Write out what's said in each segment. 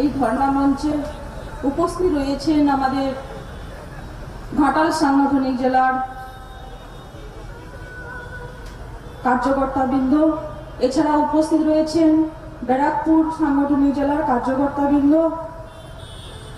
এই ধর্ণা মঞ্চে উপস্থিত রয়েছেন আমাদের ঘাটাল সাংগঠনিক জেলার কার্যকর্তাবৃন্দ, এছাড়া উপস্থিত রয়েছেন ব্যারাকপুর সাংগঠনিক জেলার কার্যকর্তাবৃন্দ।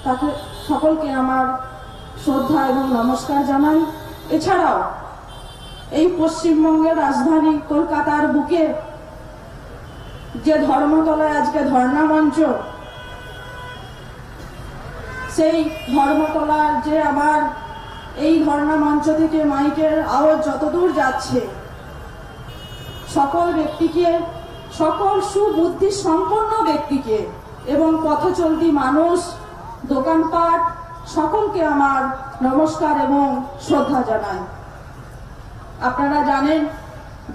তাকে সকলকে আমার শ্রদ্ধা এবং নমস্কার জানাই। এছাড়াও এই পশ্চিমবঙ্গের রাজধানী কলকাতার বুকে যে ধর্মতলায় আজকে ধর্ণা মঞ্চ, সেই ধর্মতলার যে আমার এই ধর্ণা মঞ্চ থেকে মাইকের আওয়াজ যতদূর যাচ্ছে, সকল ব্যক্তিকে, সকল সুবুদ্ধি সম্পন্ন ব্যক্তিকে এবং পথচলতি মানুষ, দোকানপাট সকলকে আমার নমস্কার এবং শ্রদ্ধা জানাই। আপনারা জানেন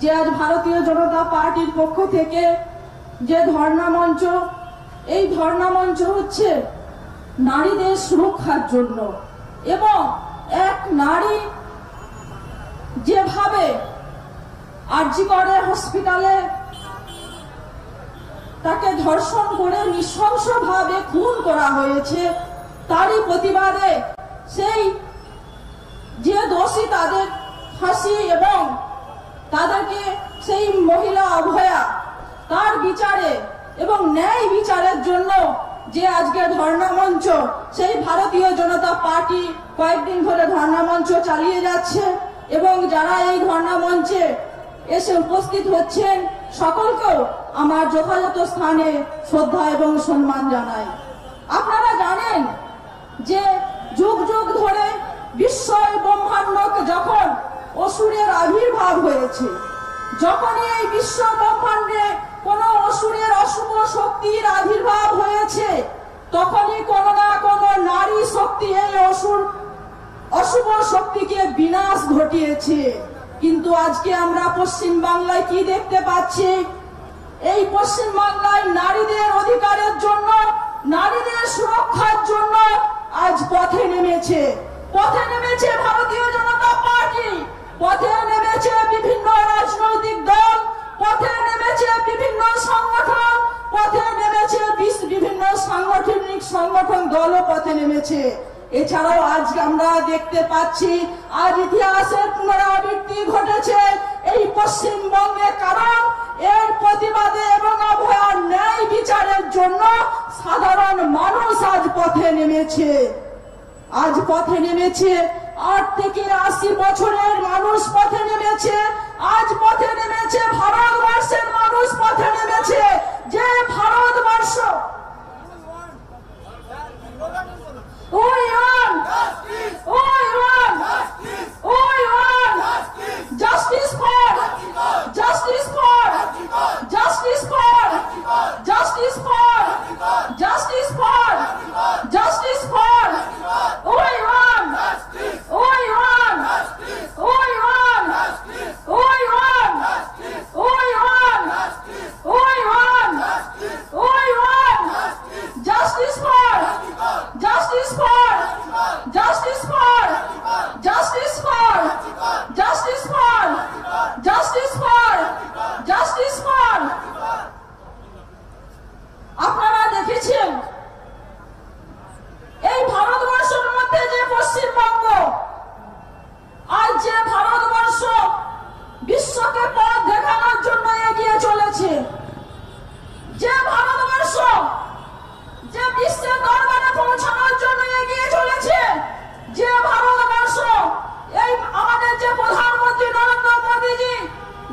যে আজ ভারতীয় জনতা পার্টির পক্ষ থেকে যে ধর্ণা মঞ্চ, এই ধর্ণা মঞ্চ হচ্ছে নারীদের সুরক্ষার জন্য এবং এক নারী যেভাবে আরজি করে হসপিটালে তাকে ধর্ষণ করে নৃশংসভাবে খুন করা হয়েছে, তারই প্রতিবাদে সেই যে দোষী তাদের ফাঁসি এবং তাদেরকে সেই মহিলা অভয়া তার বিচারে এবং ন্যায় বিচারের জন্য যে আজকে ধর্ণা মঞ্চ, সেই ভারতীয় জনতা পার্টি কয়েকদিন ধরে ধর্ণা মঞ্চ চালিয়ে যাচ্ছে এবং যারা এই ধর্ণা মঞ্চে এসে উপস্থিত হচ্ছেন সকলকেও আমার যথাযথ স্থানে শ্রদ্ধা এবং সম্মান জানাই। আপনারা জানেন যে যুগ যুগ ধরে বিশ্ব ব্রহ্মাণ্ডকে যখন অসুরের আবির্ভাব হয়েছে, যখনই এই বিশ্ব ব্রহ্মাণ্ডে কোন অসুরের অশুভ শক্তির আবির্ভাব হয়েছে, তখনই কোন না কোন নারী শক্তি এই অশুভ শক্তিকে বিনাশ ঘটিয়েছে। কিন্তু আজকে আমরা পশ্চিম বাংলায় কি দেখতে পাচ্ছি? এই পশ্চিম বাংলায় নারীদের অধিকারের জন্য, নারীদের সুরক্ষার জন্য আজ পথে নেমেছে ভারতীয় জনতা পার্টি, পথে নেমেছে বিভিন্ন রাজনৈতিক দল, পথে নেমেছে বিভিন্ন সংগঠন, পথে নেমেছে বিভিন্ন সংগঠন দলও পথে নেমেছে। এছাড়াও আজ আমরা দেখতে পাচ্ছি আজ ইতিহাসের পুনরাবৃত্তি ঘটেছে এই পশ্চিমবঙ্গে, কারণ এর প্রতিবাদে এবং অভয়ার ন্যায় বিচারের জন্য সাধারণ মানুষ আজ পথে নেমেছে। আজ পথে নেমেছে 8 থেকে 80 বছরের মানুষ পথে নেমেছে। আজ পথে নেমেছে ভারতবর্ষের মানুষ পথে নেমেছে। যে ভারতবর্ষ আপনারা দেখেছেন এই ভারতবর্ষের মধ্যে যে পশ্চিমবঙ্গ, আজ যে ভারতবর্ষ বিশ্বকে পথ দেখানোর জন্য এগিয়ে চলেছে, যে ভারতবর্ষ যে বিশ্বের দরবারে পৌঁছানোর জন্য এগিয়ে চলেছে, যে ভারতবর্ষ এই আমাদের যে প্রধানমন্ত্রী নরেন্দ্র মোদীজি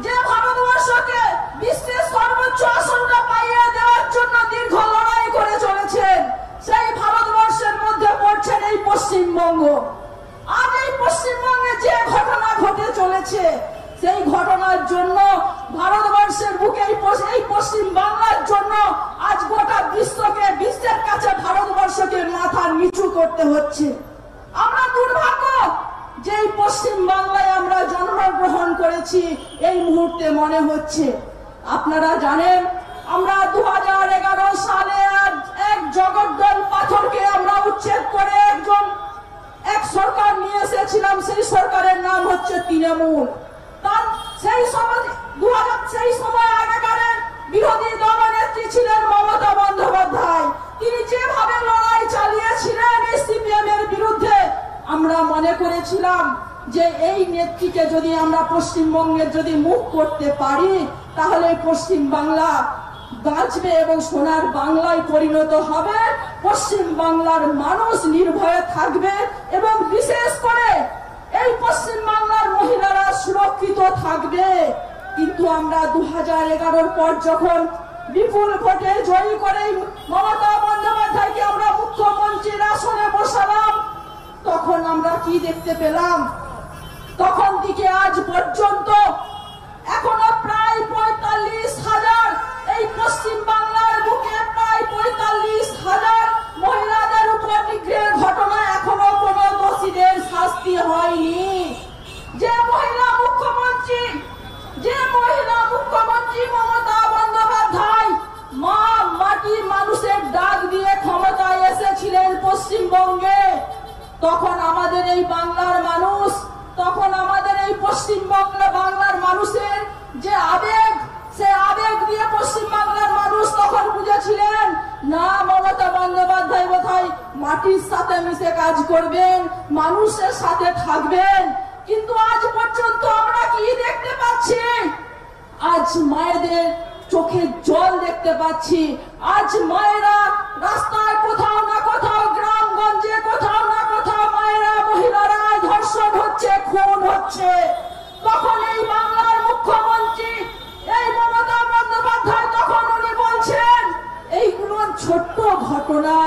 যে ভারতবর্ষকে বিশ্বের সর্বোচ্চ আসনটা পাইয়ে দেওয়ার জন্য দীর্ঘ লড়াই করে চলেছেন, সেই ভারতবর্ষের মধ্যে পড়ছেন এই পশ্চিমবঙ্গ। আজ এই পশ্চিমবঙ্গে যে ঘটনা ঘটে চলেছে, সেই ঘটনার জন্য ভারতবর্ষের বুকে এই পশ্চিম বাংলার জন্য আজ গোটা বিশ্বের কাছে ভারতবর্ষকে মাথা নিচু করতে হচ্ছে। আমরা দুর্ভাগ্য যে এই পশ্চিম বাংলায় আমরা জন্মগ্রহণ করেছি এই মুহূর্তে মনে হচ্ছে। আপনারা জানেন আমরা 2011 সালে এক জগদ্দল পাথরকে আমরা উচ্ছেদ করে এক সরকার নিয়ে এসেছিলাম, সেই সরকারের নাম হচ্ছে তৃণমূল। তার সেই সময় আগেকারের বিরোধী দলনেত্রী ছিলেন মমতা বন্দ্যোপাধ্যায়। তিনি যে মনে করেছিলাম যে এই নেত্রীকে যদি আমরা পশ্চিমবঙ্গের যদি মুখ করতে পারি তাহলে পশ্চিম বাংলা বাঁচবে এবং সোনার বাংলায় পরিণত হবে, পশ্চিম বাংলার মানুষ নির্ভয়ে থাকবে এবং বিশেষ করে এই পশ্চিম বাংলার মহিলারা সুরক্ষিত থাকবে। কিন্তু আমরা 2011 পর যখন বিপুল ভোটে জয়ী করে মমতা বন্দ্যোপাধ্যায়কে আমরা মুখ্যমন্ত্রীর আসনে বসালাম, তখন আমরা কি দেখতে পেলাম? তখন থেকে আজ পর্যন্ত এখনো প্রায় 45,000 এই পশ্চিম বাংলার বুকে প্রায় 45,000 মহিলাদের উপর নিগ্রহের ঘটনা এখনো কোনো দোষীদের শাস্তি হয়নি। যে মহিলা মুখ্যমন্ত্রী মমতা বন্দ্যোপাধ্যায় মা মাটি মানুষের ডাক দিয়ে ক্ষমতায় এসেছিলেন পশ্চিমবঙ্গে, তখন আমাদের এই বাংলার মানুষ, তখন আমাদের এই পশ্চিম বাংলার মানুষের যে আবেগ, সে আবেগ দিয়ে পশ্চিম বাংলার মানুষ তখন বুঝেছিলেন না মমতা বন্দ্যোপাধ্যায় বোধহয় মাটির সাথে মিশে কাজ করবেন, মানুষের সাথে থাকবেন। কিন্তু আজ পর্যন্ত আমরা কি দেখতে পাচ্ছি? আজ মায়েদের চোখে জল দেখতে পাচ্ছি। আজ মায়েরা রাস্তায় কোথাও না কোথাও, গ্রামগঞ্জে কোথাও না কোথাও মায়েরা মহিলারা ধর্ষণ হচ্ছে, খুন হচ্ছে। তখন এই বাংলার মুখ্যমন্ত্রী এই মমতা বন্দ্যোপাধ্যায় তখন উনি বলছেন এইগুলো ছোট্ট ঘটনা।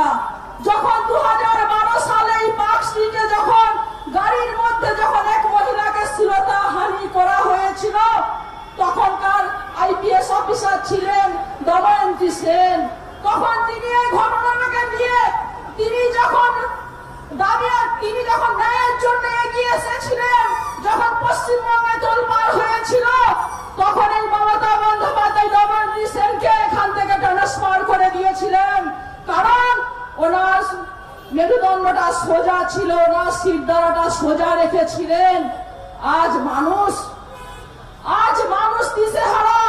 যখন 2012 সালে এই পার্ক স্ট্রিটে যখন গাড়ির মধ্যে যখন এক মহিলাকে শ্লীলতাহানি করা হয়েছিল, তখনকার আইপিএস অফিসার ছিলেন দময়ন্তী সেন। তখন তিনি এই ঘটনাটাকে নিয়ে তিনি যখন ন্যায়ের জন্য এগিয়ে এসেছিলেন, যখন পশ্চিমবঙ্গে তোলপাড় হয়েছিল, তখন এই মমতা বন্দ্যোপাধ্যায় দময়ন্তী সেনকে এখান থেকে ট্রান্সফার করে দিয়েছিলেন। কারণ ওনার মেরুদণ্ডটা সোজা ছিল, ওনার শিরদাঁড়াটা সোজা রেখেছিলেন। আজ মানুষ দিশেহারা,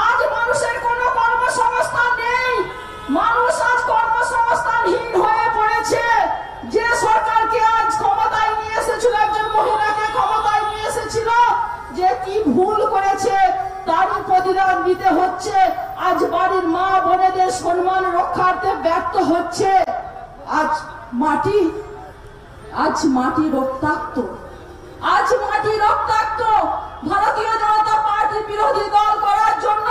আজ মানুষের কোনো কর্মসংস্থান নেই, মানুষ আজ কর্মসংস্থানহীন হয়ে পড়েছে। যে সরকারকে আজ ক্ষমতায় নিয়ে এসেছিল, একজন মহিলাকে ক্ষমতায় নিয়ে এসেছিল, যে কি ভুল করেছে তারই প্রতিদান দিতে হচ্ছে। আজ বাড়ির মা বোনেদের সম্মান রক্ষার্থে ব্যর্থ হচ্ছে। আজ মাটি রক্তাক্ত, আজ মাটি রক্তাক্ত। ভারতীয় জনতা পার্টি বিরোধী দল করার জন্য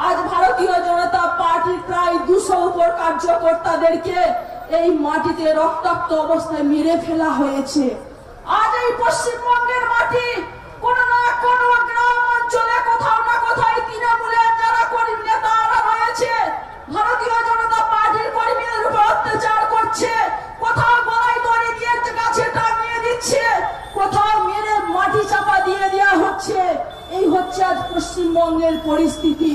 আজ ভারতীয় জনতা পার্টির প্রায় 200 উপর কার্যকর্তাদেরকে এই মাটিতে রক্তাক্ত অবস্থায় মেরে ফেলা হয়েছে। আজ এই পশ্চিমবঙ্গের মাটি কোন না কোন গ্রাম অঞ্চলে কোথাও না কোথাও তৃণমূলের যারা কর্মী নেতারা রয়েছে, ভারতীয় জনতা পার্টির কর্মীদের উপর অত্যাচার করছে, কোথাও গলায় দড়ি দিয়ে গাছে টাঙিয়ে দিচ্ছে, কোথাও মেরে মাটি চাপা দিয়ে দেওয়া হচ্ছে। এই হচ্ছে আজ পশ্চিমবঙ্গের পরিস্থিতি।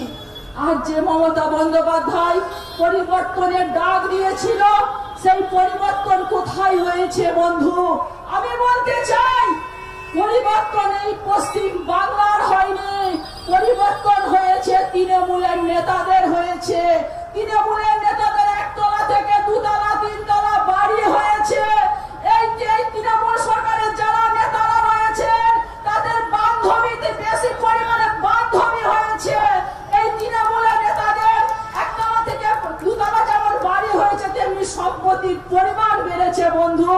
আজ যে মমতা বন্দ্যোপাধ্যায় পরিবর্তনের ডাক দিয়েছিল, সেই পরিবর্তন কোথায় হয়েছে বন্ধু? আমি বলতে চাই পরিবর্তন এই পশ্চিম বাংলার হয়নি, পরিবর্তন হয়েছে তৃণমূলের নেতাদের হয়েছে। তৃণমূলের নেতাদের একতলা থেকে 2 তলা 3 তলা বাড়ি হয়েছে। এই যে তৃণমূল সরকারের যারা নেতারা রয়েছেন তাদের বান্ধবীতে বেশি পরিমাণে বান্ধবী হয়েছে। এই তৃণমূলের নেতাদের একতলা থেকে 2 তলা যেমন বাড়ি হয়েছে, তেমনি সম্পত্তির পরিমাণ বেড়েছে বন্ধু।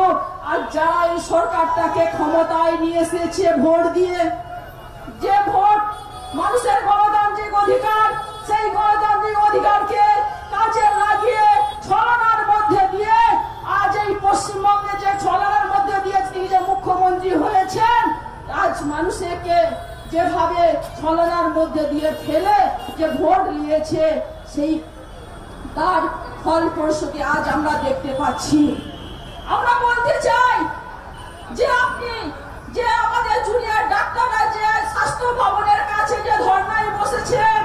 আর যারা এই সরকারটাকে ক্ষমতায় নিয়ে এসেছে ভোট দিয়ে, যে ভোট মানুষের গণতান্ত্রিক অধিকার, সেই গণতান্ত্রিক অধিকারকে কাজে লাগিয়ে ছলনার মধ্যে দিয়ে আজ এই পশ্চিমবঙ্গে যে ছলনার মধ্যে দিয়ে তিনি যে মুখ্যমন্ত্রী হয়েছেন, আজ মানুষকে যেভাবে ছলনার মধ্যে দিয়ে ফেলে যে ভোট নিয়েছে, সেই তার ফলপ্রসূতি আজ আমরা দেখতে পাচ্ছি। আমরা বলতে চাই যে আপনি যে আমাদের জুনিয়র ডাক্তাররা যে স্বাস্থ্য ভবনের কাছে যে ধর্নায় বসেছেন,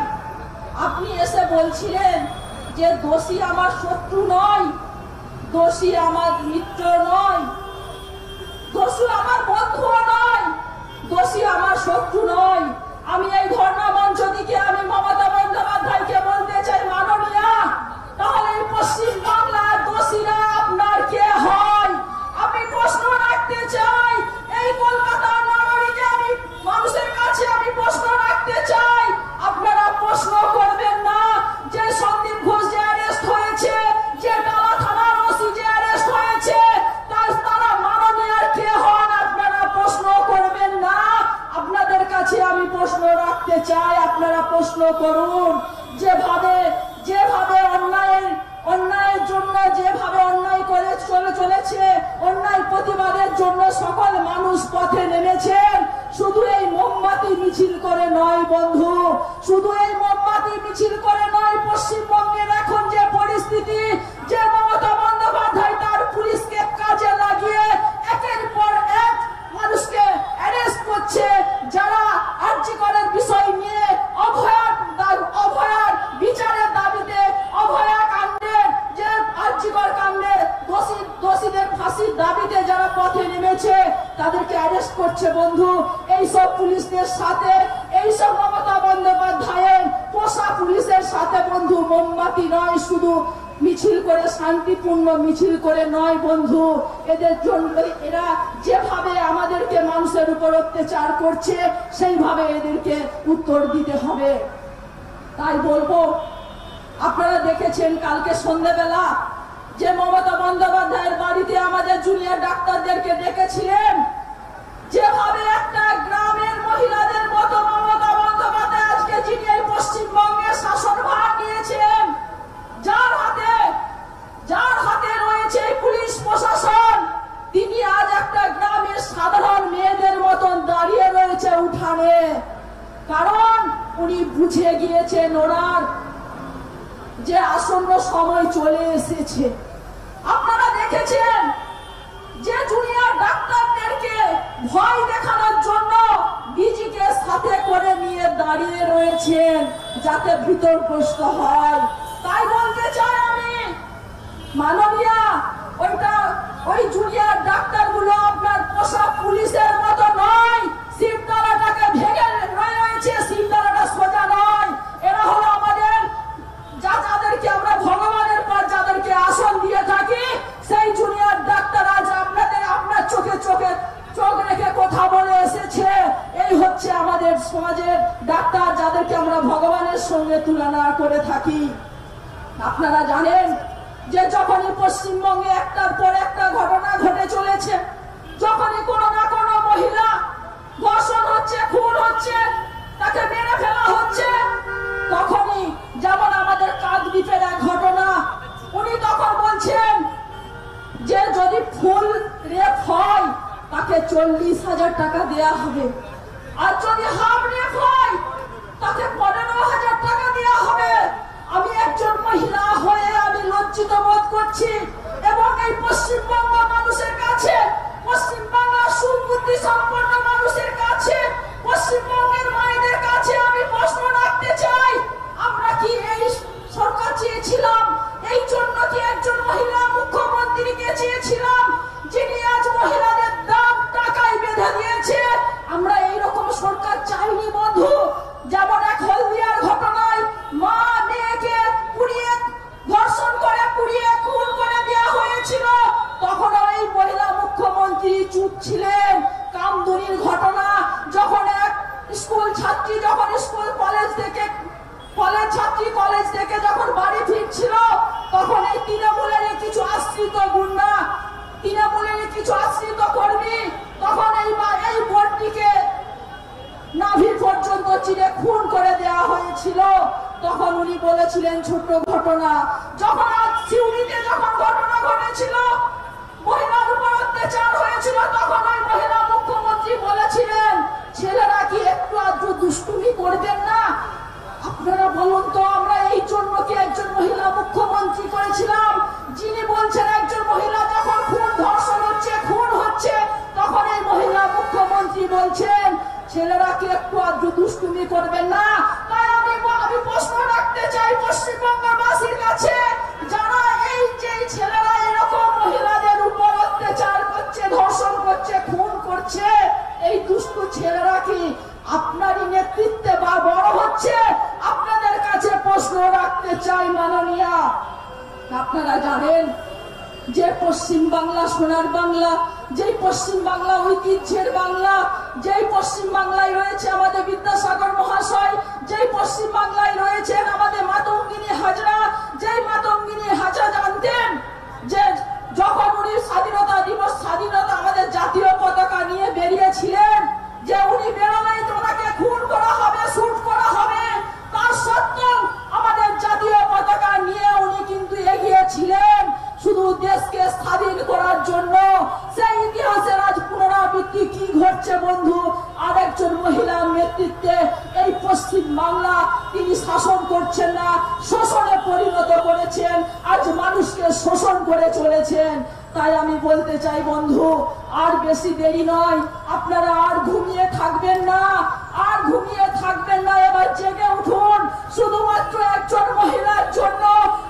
আপনি এসে বলছিলেন যে দোষী আমার শত্রু নয়, দোষী আমার মিত্র নয়, দোষী আমার বন্ধু নয়, দোষী আমার শত্রু নয়। আমি এই ধর্ণা মঞ্চ থেকে আমি মমতা বন্দ্যোপাধ্যায়কে বলতে চাই, মাননীয়া, তাহলে এই পশ্চিম বাংলার দোষীরা আপনার কে হয়? আপনি প্রশ্ন রাখতে জন্য সকল মানুষ পথে নেমেছেন। শুধু এই মোমবাতি মিছিল করে নয় বন্ধু, শুধু এই মোমবাতি মিছিল করে নয়, পশ্চিমবঙ্গের এখন যে পরিস্থিতি, যে মমতা বন্দ্যোপাধ্যায় তার পুলিশকে কাজে লাগিয়ে একের পর এক মানুষকে অ্যারেস্ট করছে, যারা আরজি করার বিষয় নিয়ে অভয়ার বিচারের দাবিতে, অভয়া কাণ্ডের যে আরজিকর কাণ্ডের দোষীদের ফাঁসির দাবিতে যারা পথে নেমেছে তাদেরকে অ্যারেস্ট করছে বন্ধু। এইসব পুলিশদের সাথে, এইসব মমতা বন্দ্যোপাধ্যায়ের পোষা পুলিশের সাথে বন্ধু মোমবাতি নয়, শুধু মিছিল করে, শান্তিপূর্ণ মিছিল করে নয় বন্ধু, এদের জন্য এরা যেভাবে আমাদেরকে মানুষের উপর অত্যাচার করছে সেইভাবে এদেরকে উত্তর দিতে হবে। তাই বলবো, আপনারা দেখেছেন কালকে সন্ধ্যাবেলা যে মমতা বন্দ্যোপাধ্যায়ের বাড়িতে আমাদের জুনিয়র ডাক্তারদেরকে ডেকেছিলেন, যেভাবে একটা গ্রামের মহিলাদের মতো মমতা বন্দ্যোপাধ্যায় আজকে যিনি এই পশ্চিমবঙ্গের শাসনভার নিয়েছেন, যার হাতে রয়েছে পুলিশ প্রশাসন, তিনি আজ একটা গ্রামের সাধারণ মেয়েদের মতন দাঁড়িয়ে রয়েছে উঠানে। কারণ উনি বুঝে গিয়েছেন ওনার যে আসন্ন সময় চলে এসেছে। আপনারা দেখেছেন যে জুনিয়র ডাক্তারদেরকে ভয় দেখানোর জন্য ডিজিকে সাথে করে নিয়ে দাঁড়িয়ে রয়েছেন যাতে বিতর্কগ্রস্ত হয়। তাই বলতে চাই আমি, মাননীয়া, ওই জুনিয়র ডাক্তারগুলো আপনার পোষা পুলিশের মতো নয়, শিবতলাটাকে ভেঙে রয়েছে, শিবতলাটা সোজা নয়। এরা হলো আমাদের যাদেরকে আমরা ভগবানের পর যাদেরকে আসন দিয়ে থাকি, সেই জুনিয়র ডাক্তার আজ আপনার চোখে চোখ রেখে কথা বলে এসেছে। এই হচ্ছে আমাদের সমাজের ডাক্তার, যাদেরকে আমরা ভগবানের সঙ্গে তুলনা করে থাকি। আপনারা জানেন যে যখনই পশ্চিমবঙ্গে একটার পর একটা ঘটনা ঘটে চলেছে, যখনই কোনো না কোনো মহিলা ধর্ষণ হচ্ছে, খুন হচ্ছে, তাকে মেরে ফেলা হচ্ছে, তখনই যেমন আমাদের কাকদ্বীপের এক ঘটনা, উনি তখন বলছেন যে যদি ফুল রেপ হয় তাকে 40,000 টাকা দেয়া হবে, আর যদি হাফ রেপ হয় তাকে 15,000 টাকা দেওয়া হবে। আমি একজন মহিলা হয়ে আমি লজ্জিত বোধ করছি, এবং এই পশ্চিমবঙ্গ মানুষের কাছে, পশ্চিমবাংলার সুবুদ্ধি সম্পন্ন মানুষের কাছে, পশ্চিমবঙ্গের মায়েদের কাছে আমি প্রশ্ন রাখতে চাই, আমরা কি এই সরকার চেয়েছিলাম? এই জন্য কি একজন মহিলা মুখ্যমন্ত্রীকে চেয়েছিলাম যিনি আজ মহিলাদের দাম টাকায় বেঁধে দিয়েছে? আমরা এইরকম সরকার চাইনি বন্ধু। যেমন এক হলদিয়ার ঘটনায় মা মেয়েকে পুড়িয়ে, ধর্ষণ করে পুড়িয়ে খুন করে দেওয়া হয়েছিল, তখন এই মহিলা মুখ্যমন্ত্রী চুপ ছিলেন। কামদুনির ঘটনা, যখন এক স্কুল ছাত্রী যখন কলেজ থেকে যখন বাড়ি ফিরছিল, তখন এই তৃণমূলের কিছু আশ্রিত গুন্ডা, তৃণমূলের কিছু আশ্রিত কর্মী তখন এই বোনটিকে নাভি পর্যন্ত চিরে খুন করে দেওয়া হয়েছিল। তখন উনি বলেছিলেন ছোট ঘটনা। যখন সিউড়িতে যখন ঘটনা ঘটেছিল, মহিলার উপর অত্যাচার হয়েছিল, তখন ওই মহিলা মুখ্যমন্ত্রী বলেছিলেন ছেলেরা কি একটু আধটু দুষ্টুমি করবেন না? আপনারা বলুন তো, আমরা এই জন্য কি একজন মহিলা মুখ্যমন্ত্রী করেছিলাম যিনি বলছেন একজন মহিলা যখন ধর্ষণ হচ্ছে, খুন হচ্ছে, তখন এই মহিলা মুখ্যমন্ত্রী বলছেন ছেলেরা কি একটু আধটু দুষ্টুমি করবেন না? তাই আমি প্রশ্ন রাখতে চাই পশ্চিমবঙ্গবাসীর কাছে, যারা এই যে ছেলেরা এরকম মহিলাদের উপর অত্যাচার করছে, ধর্ষণ করছে, খুন করছে, এই দুষ্টু ছেলেরা কি আপনারই নেতৃত্বে বা বড় হচ্ছে? আপনাদের কাছে প্রশ্ন রাখতে চাই মাননীয়া। আপনারা জানেন যে পশ্চিম বাংলা সোনার বাংলা, যেই পশ্চিম বাংলা ঐতিহ্যের বাংলা, যেই পশ্চিম বাংলায় রয়েছে আমাদের বিদ্যাসাগর মহাশয়, যেই পশ্চিম বাংলায় রয়েছেন আমাদের মাতঙ্গিনী হাজরা, যেই মাতঙ্গিনী হাজরা জানতেন যে যখন উনি স্বাধীনতা দিবস, স্বাধীনতা আমাদের জাতীয় পতাকা নিয়ে বেরিয়েছিলেন, যে উনি বেরোলেই তোমাকে খুন করা হবে, শুট করা হবে, তার সত্ত্বেও আমাদের জাতীয় পতাকা নিয়ে উনি কিন্তু এগিয়েছিলেন শুধু দেশকে স্বাধীন করার জন্য। সেই ইতিহাসের আজ পরিণত করেছেন, আজ মানুষকে শোষণ করে চলেছেন। তাই আমি বলতে চাই বন্ধু, আর বেশি দেরি নয়, আপনারা আর ঘুমিয়ে থাকবেন না, আর ঘুমিয়ে থাকবেন না, এবার জেগে উঠুন। শুধুমাত্র একজন মহিলার জন্য,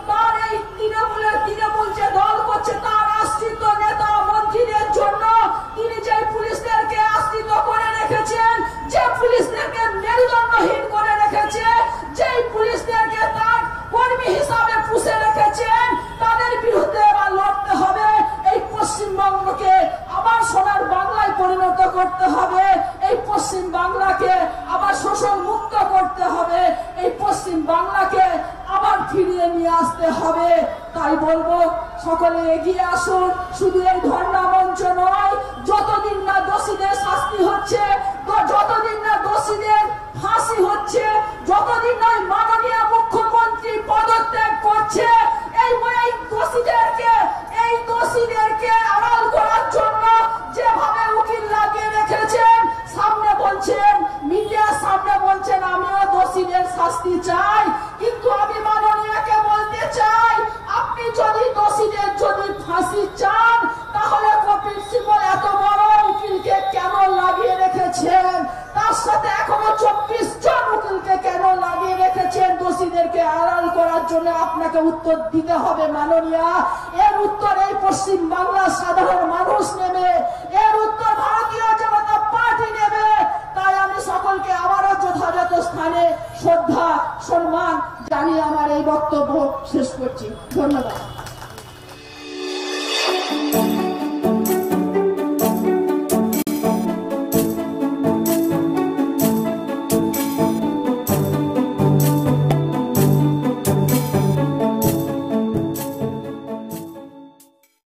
তার এই তৃণমূল যে দল করছে তার আশ্রিত নেতা মন্ত্রীদের জন্য, তিনি যে পুলিশদেরকে আশ্রিত করে রেখেছেন, যে পুলিশদেরকে মেরুদণ্ডহীন করে রেখেছে, যে পুলিশদেরকে তার কর্মী হিসাবে পুষে রেখেছেন, তাদের বিরুদ্ধে এবার লড়তে হবে। এই পশ্চিমবঙ্গকে আবার সোনার বাংলায় পরিণত করতে হবে, এই পশ্চিম বাংলাকে আবার শোষণ মুক্ত করতে হবে, এই পশ্চিম বাংলাকে আবার ফিরিয়ে নিয়ে আসতে হবে। তাই বলবো, সকলে এগিয়ে আসুন। শুধু এই ধর্ণা মঞ্চ নয়, যতদিন না দোষীদের শাস্তি হচ্ছে, যতদিন না দোষীদের ফাঁসি হচ্ছে, যতদিন না মাননীয় মুখ্যমন্ত্রী পদত্যাগ করছে, এই দোষীদেরকে আড়াল করার জন্য যেভাবে উকিল লাগিয়ে রেখেছেন, সামনে বলছেন, মিডিয়ার সামনে বলছেন আমিও দোষীদের শাস্তি চাই, কিন্তু আমি মাননীয়কে বলতে চাই, আপনি যদি দোষীদের ফাঁসি চান, তাহলে কপিল সিব্বল এত বড় উকিলকে কেন লাগিয়ে রেখেছেন? তার সাথে এখনো 24 জন উকিলকে কেন লাগিয়ে রেখেছেন? দোষীদেরকে আড়াল করার জন্য আপনাকে উত্তর দিতে হবে মাননীয়া। এর উত্তর এই পশ্চিম বাংলার সাধারণ মানুষ নেবে, এর উত্তর ভারতীয় জনতা পার্টি নেবে। তাই আমি সকলকে আবারও যথাযথ স্থানে শ্রদ্ধা সম্মান জানিয়ে আমার এই বক্তব্য শেষ করছি। ধন্যবাদ।